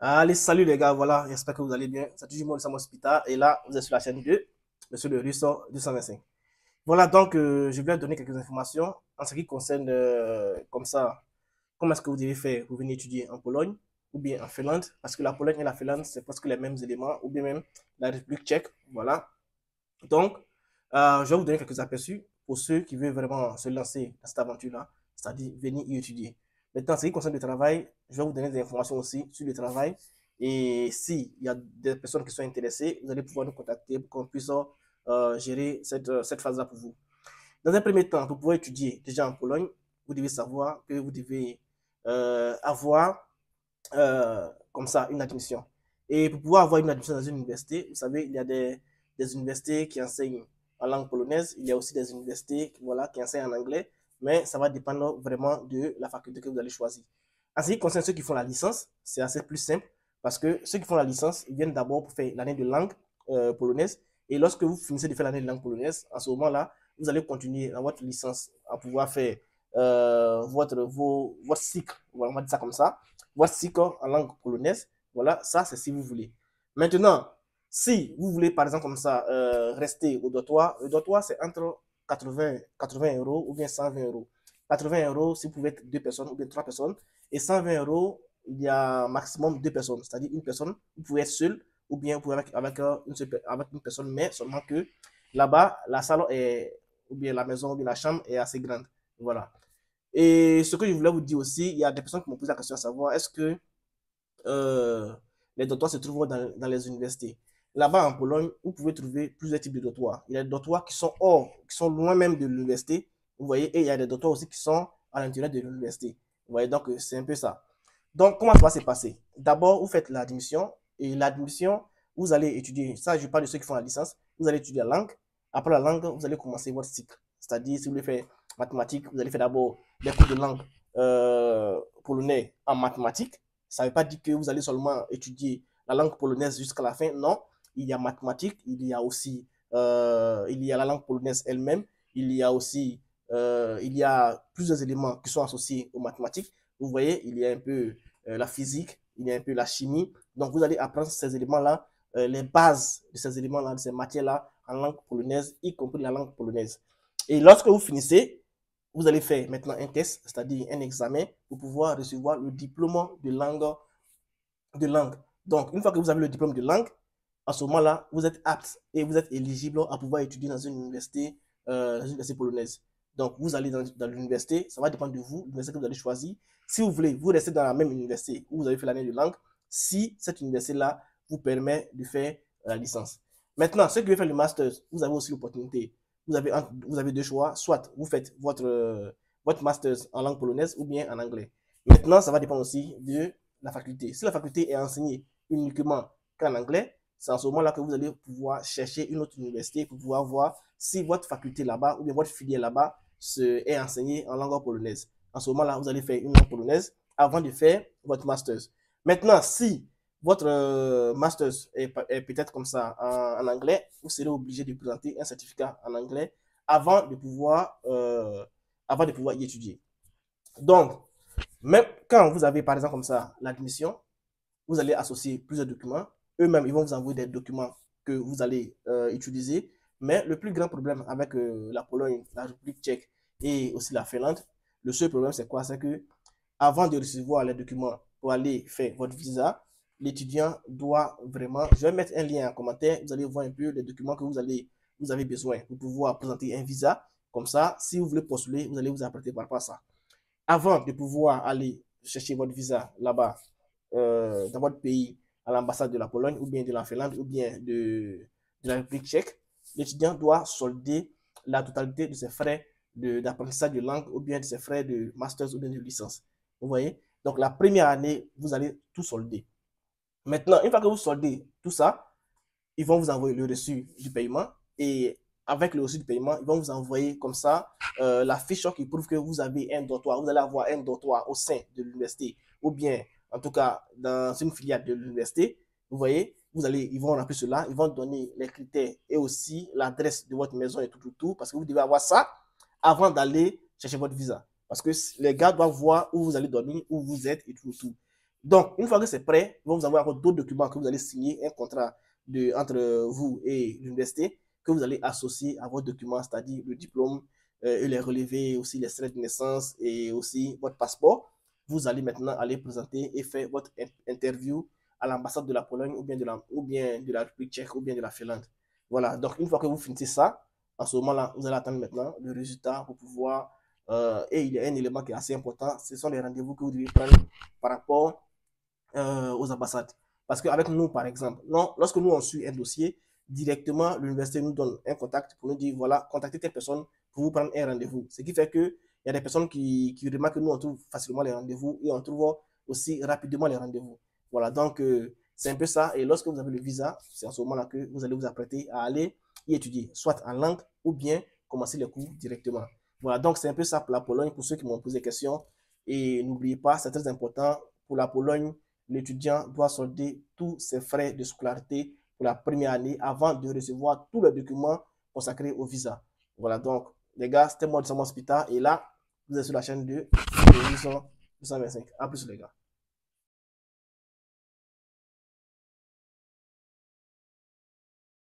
Allez, salut les gars, voilà, j'espère que vous allez bien. C'est toujours moi, Sam Hospital, et là, vous êtes sur la chaîne 2, Monsieur le Russo 225. Voilà, donc, je vais donner quelques informations en ce qui concerne, comme ça, comment est-ce que vous devez faire pour venir étudier en Pologne ou bien en Finlande, parce que la Pologne et la Finlande, c'est presque les mêmes éléments, ou bien même la République tchèque, voilà. Donc, je vais vous donner quelques aperçus pour ceux qui veulent vraiment se lancer dans cette aventure-là, c'est-à-dire venir y étudier. Maintenant, en ce qui concerne le travail, je vais vous donner des informations aussi sur le travail. Et s'il y a des personnes qui sont intéressées, vous allez pouvoir nous contacter pour qu'on puisse gérer cette phase-là pour vous. Dans un premier temps, pour pouvoir étudier déjà en Pologne, vous devez savoir que vous devez avoir comme ça une admission. Et pour pouvoir avoir une admission dans une université, vous savez, il y a des universités qui enseignent en langue polonaise, il y a aussi des universités voilà, qui enseignent en anglais, mais ça va dépendre vraiment de la faculté que vous allez choisir. En ce qui concerne ceux qui font la licence, c'est assez plus simple parce que ceux qui font la licence, ils viennent d'abord pour faire l'année de langue polonaise. Et lorsque vous finissez de faire l'année de langue polonaise, à ce moment-là, vous allez continuer dans votre licence à pouvoir faire votre cycle, on va dire ça comme ça, votre cycle en langue polonaise. Voilà, ça c'est si vous voulez. Maintenant, si vous voulez par exemple comme ça rester au dortoir, le dortoir c'est entre 80 euros ou bien 120 euros. 80 euros si vous pouvez être deux personnes ou bien trois personnes. Et 120 euros, il y a maximum deux personnes. C'est-à-dire une personne, vous pouvez être seul ou bien vous pouvez avec une personne, mais seulement que là-bas, la salle est, ou bien la maison ou bien la chambre est assez grande. Voilà. Et ce que je voulais vous dire aussi, il y a des personnes qui m'ont posé la question à savoir est-ce que euh, les dortoirs se trouvent dans les universités. Là-bas en Pologne, vous pouvez trouver plusieurs types de dortoirs. Il y a des dortoirs qui sont hors, qui sont loin même de l'université. Vous voyez, et il y a des dortoirs aussi qui sont à l'intérieur de l'université. Vous voyez, donc c'est un peu ça. Donc, comment ça va se passer? D'abord, vous faites l'admission et l'admission, vous allez étudier. Ça, je parle de ceux qui font la licence. Vous allez étudier la langue. Après la langue, vous allez commencer votre cycle. C'est-à-dire, si vous voulez faire mathématiques, vous allez faire d'abord des cours de langue polonais en mathématiques. Ça ne veut pas dire que vous allez seulement étudier la langue polonaise jusqu'à la fin. Non, il y a mathématiques, il y a aussi il y a la langue polonaise elle-même, il y a plusieurs éléments qui sont associés aux mathématiques. Vous voyez, il y a un peu la physique, il y a un peu la chimie. Donc, vous allez apprendre ces éléments-là, les bases de ces éléments-là, de ces matières-là en langue polonaise, y compris la langue polonaise. Et lorsque vous finissez, vous allez faire maintenant un test, c'est-à-dire un examen, pour pouvoir recevoir le diplôme de langue. Donc, une fois que vous avez le diplôme de langue, à ce moment-là, vous êtes apte et vous êtes éligible à pouvoir étudier dans une université polonaise. Donc, vous allez dans l'université, ça va dépendre de vous, l'université que vous allez choisir. Si vous voulez, vous restez dans la même université où vous avez fait l'année de langue, si cette université-là vous permet de faire la licence. Maintenant, ceux qui veulent faire le master, vous avez aussi l'opportunité. Vous avez deux choix, soit vous faites votre master en langue polonaise ou bien en anglais. Maintenant, ça va dépendre aussi de la faculté. Si la faculté est enseignée uniquement qu'en anglais, c'est en ce moment-là que vous allez pouvoir chercher une autre université pour pouvoir voir si votre faculté là-bas ou bien votre filière là-bas est enseignée en langue polonaise. En ce moment-là, vous allez faire une langue polonaise avant de faire votre master. Maintenant, si votre master est peut-être comme ça en anglais, vous serez obligé de présenter un certificat en anglais avant de pouvoir y étudier. Donc, même quand vous avez par exemple comme ça l'admission, vous allez associer plusieurs documents. Eux-mêmes, ils vont vous envoyer des documents que vous allez utiliser. Mais le plus grand problème avec la Pologne, la République tchèque et aussi la Finlande, le seul problème, c'est quoi? C'est que avant de recevoir les documents pour aller faire votre visa, l'étudiant doit vraiment, je vais mettre un lien en commentaire, vous allez voir un peu les documents que vous avez besoin pour pouvoir présenter un visa. Comme ça, si vous voulez postuler, vous allez vous apprêter par rapport à ça. Avant de pouvoir aller chercher votre visa là-bas, dans votre pays, à l'ambassade de la Pologne, ou bien de la Finlande, ou bien de la République tchèque, l'étudiant doit solder la totalité de ses frais d'apprentissage de langue, ou bien de ses frais de master ou bien de licence. Vous voyez? Donc, la première année, vous allez tout solder. Maintenant, une fois que vous soldez tout ça, ils vont vous envoyer le reçu du paiement et avec le reçu du paiement, ils vont vous envoyer comme ça la fiche qui prouve que vous avez un dortoir. Vous allez avoir un dortoir au sein de l'université ou bien, en tout cas, dans une filiale de l'université. Vous voyez, ils vont remplir cela, ils vont donner les critères et aussi l'adresse de votre maison et tout, parce que vous devez avoir ça avant d'aller chercher votre visa. Parce que les gars doivent voir où vous allez dormir, où vous êtes et tout. Donc, une fois que c'est prêt, ils vont vous envoyer encore d'autres documents que vous allez signer, un contrat entre vous et l'université que vous allez associer à vos documents, c'est-à-dire le diplôme et les relevés, aussi les extraits de naissance et aussi votre passeport. Vous allez maintenant aller présenter et faire votre interview à l'ambassade de la Pologne ou bien de la République tchèque ou bien de la Finlande. Voilà, donc une fois que vous finissez ça, en ce moment-là, vous allez attendre maintenant le résultat pour pouvoir... et il y a un élément qui est assez important, ce sont les rendez-vous que vous devez prendre par rapport aux ambassades. Parce qu'avec nous, par exemple, non, lorsque nous on suit un dossier, directement, l'université nous donne un contact pour nous dire, voilà, contactez telle personne pour vous prendre un rendez-vous. Ce qui fait qu'il y a des personnes qui remarquent que nous, on trouve facilement les rendez-vous et on trouve aussi rapidement les rendez-vous. Voilà, donc c'est un peu ça. Et lorsque vous avez le visa, c'est à ce moment-là que vous allez vous apprêter à aller y étudier, soit en langue ou bien commencer les cours directement. Voilà, donc c'est un peu ça pour la Pologne, pour ceux qui m'ont posé des questions. Et n'oubliez pas, c'est très important, pour la Pologne, l'étudiant doit solder tous ses frais de scolarité pour la première année avant de recevoir tous les documents consacrés au visa. Voilà, donc, les gars, c'était moi de Samuel Hospital et là, vous êtes sur la chaîne de 825. À plus, les gars.